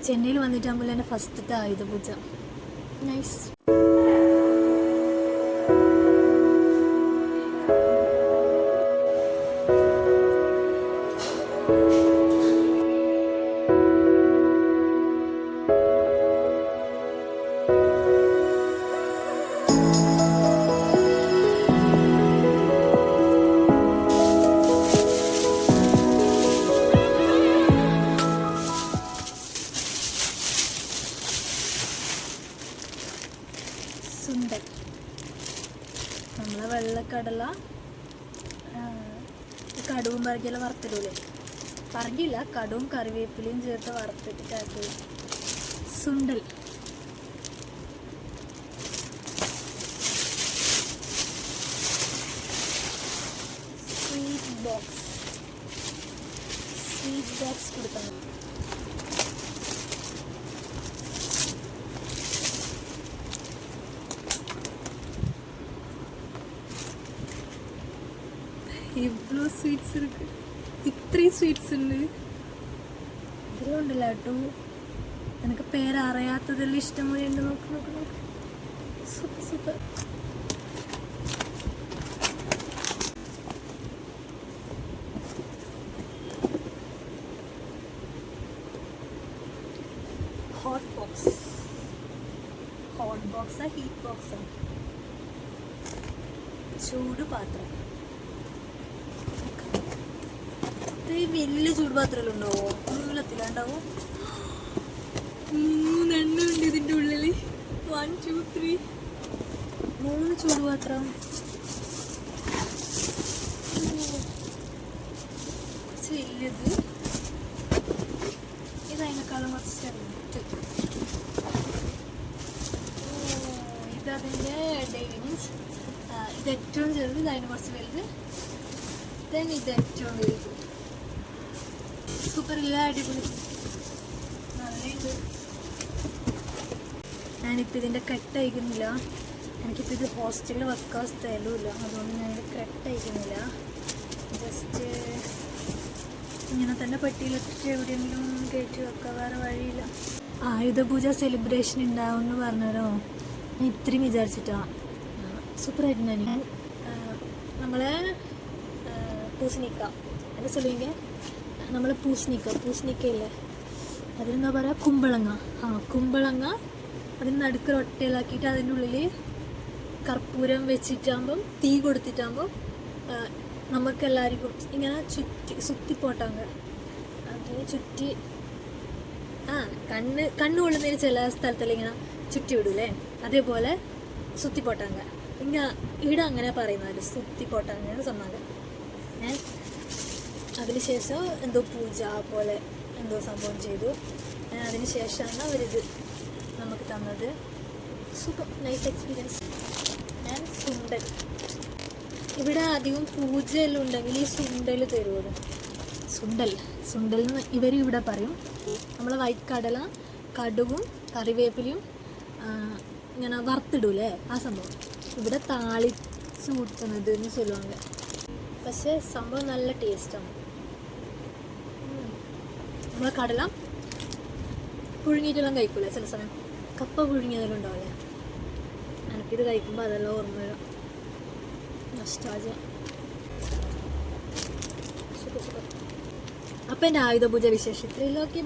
ചെന്നൈയിൽ വന്നിട്ടാകുമ്പോൾ എൻ്റെ ഫസ്റ്റത്തെ ആയുധ പൂജ. നൈസ്. സുണ്ടൽ, നമ്മളെ വെള്ളക്കടല കടുവും പറക്കിയെല്ലാം വറുത്തിടൂലേ, പറക്കില്ല, കടുവും കറിവേപ്പിലയും ചേർത്ത് വറുത്തിട്ടാക്കി സുണ്ടൽ. സ്വീറ്റ് ബോക്സ് കൊടുക്കണം. ഇவ்வளோ സ്വീറ്റ്സ് ഇருக்கு, ഇത്രയും സ്വീറ്റ്സ് ഉണ്ട്. ഇതിലുണ്ടല്ലോ കേട്ടോ, എനിക്ക് പേരറിയാത്തതെല്ലാം ഇഷ്ടംപോലെ ഉണ്ട്. നോക്ക് നോക്ക് നോക്ക്, സൂപ്പർ സൂപ്പർ. ഹോട്ട് ബോക്സാ ഹീറ്റ് ബോക്സാ? ചൂട് പാത്രം. വലിയ ചൂടുപാത്രമെല്ലാം ഉണ്ടാവോ? നീളത്തിലുണ്ടാവും. 3 എണ്ണം ഉണ്ട് ഇതിൻ്റെ ഉള്ളിൽ. 1 2 3 3 ചൂടുപാത്രം. കുറച്ച് വലിയത്, ഇതതിനേക്കാളും കുറച്ച് ചെറുത്. ഇതതിൻ്റെ ഡെയിലി മീൻസ് ഇത് ഏറ്റവും ചെറുത്, ഇതതിന് കുറച്ച് വലുത്, ദെൻ ഇത് ഏറ്റവും വലുത്. സൂപ്പർ ഇല്ല, അടിപൊളി, നല്ലുണ്ട്. ഞാനിപ്പോൾ ഇതിൻ്റെ കട്ട് അയക്കുന്നില്ല, എനിക്കിപ്പോൾ ഇത് ഹോസ്റ്റലിൽ വെക്കാൻ സ്ഥലമില്ല, അതുകൊണ്ട് ഞാനിത് കട്ട് അയക്കുന്നില്ല. ജസ്റ്റ് ഇങ്ങനെ തന്നെ പെട്ടിയിലിട്ടിട്ട് എവിടെയെങ്കിലും കയറ്റി വെക്കുക, വേറെ വഴിയില്ല. ആയുധപൂജ സെലിബ്രേഷൻ ഉണ്ടാവുമെന്ന് പറഞ്ഞാലോ, ഞാൻ ഇത്രയും വിചാരിച്ചിട്ടാണ്. സൂപ്പറായിരുന്നു. ഞാൻ നമ്മളെ പൂസണിക്ക എന്താ சொல்லுவீங்க? നമ്മൾ പൂസണിക്കയില്ലേ, അതിനെന്താ പറയുക, കുമ്പളങ്ങ. കുമ്പളങ്ങ അതിന് നടുക്ക് ഒട്ടയിലാക്കിയിട്ട് അതിൻ്റെ ഉള്ളിൽ കർപ്പൂരം വെച്ചിട്ടാകുമ്പം തീ കൊടുത്തിട്ടാകുമ്പം നമുക്കെല്ലാവർക്കും ഇങ്ങനെ സുത്തിപ്പോട്ടാങ്ക അതിന് ചുറ്റി കണ്ണ് കൊള്ളുന്നതിന് ചില സ്ഥലത്തെല്ലാം ഇങ്ങനെ ചുറ്റി വിടൂലേ, അതേപോലെ സുത്തിപ്പോട്ടാങ്ക. ഇങ്ങനെ ഇവിടെ അങ്ങനെ പറയുന്നത് സുത്തിപ്പോട്ടാങ്ങയാണ് സംഭവം. ഞാൻ അതിനുശേഷം എന്തോ പൂജ പോലെ എന്തോ സംഭവം ചെയ്തു. അതിന് ശേഷമാണ് അവരിത് നമുക്ക് തന്നത്. Super nice experience. ഞാൻ സുണ്ടൽ, ഇവിടെ അധികം പൂജയെല്ലാം ഉണ്ടെങ്കിൽ ഈ സുണ്ടൽ തരുമല്ലോ. സുണ്ടൽ എന്ന് ഇവരും ഇവിടെ പറയും. നമ്മൾ വൈറ്റ് കടല കടുകും കറിവേപ്പിലയും ഇങ്ങനെ വറുത്തിടൂലേ, ആ സംഭവം ഇവിടെ താളിച്ച് കൂട്ടുന്നത് എന്ന് ചൊല്ലുവാങ്ക. പക്ഷേ സംഭവം നല്ല ടേസ്റ്റാണ്. നമ്മളെ കടല പുഴുങ്ങിയിട്ടെല്ലാം കഴിക്കൂലേ ചില സമയം, കപ്പ പുഴുങ്ങിയതെല്ലാം ഉണ്ടാവില്ലേ, എനിക്കിത് കഴിക്കുമ്പോൾ അതെല്ലാം ഓർമ്മ വരും. നൊസ്റ്റാൾജിയ. Super super. അപ്പം എൻ്റെ ആയുധ പൂജ വിശേഷത്തിലൊക്കെ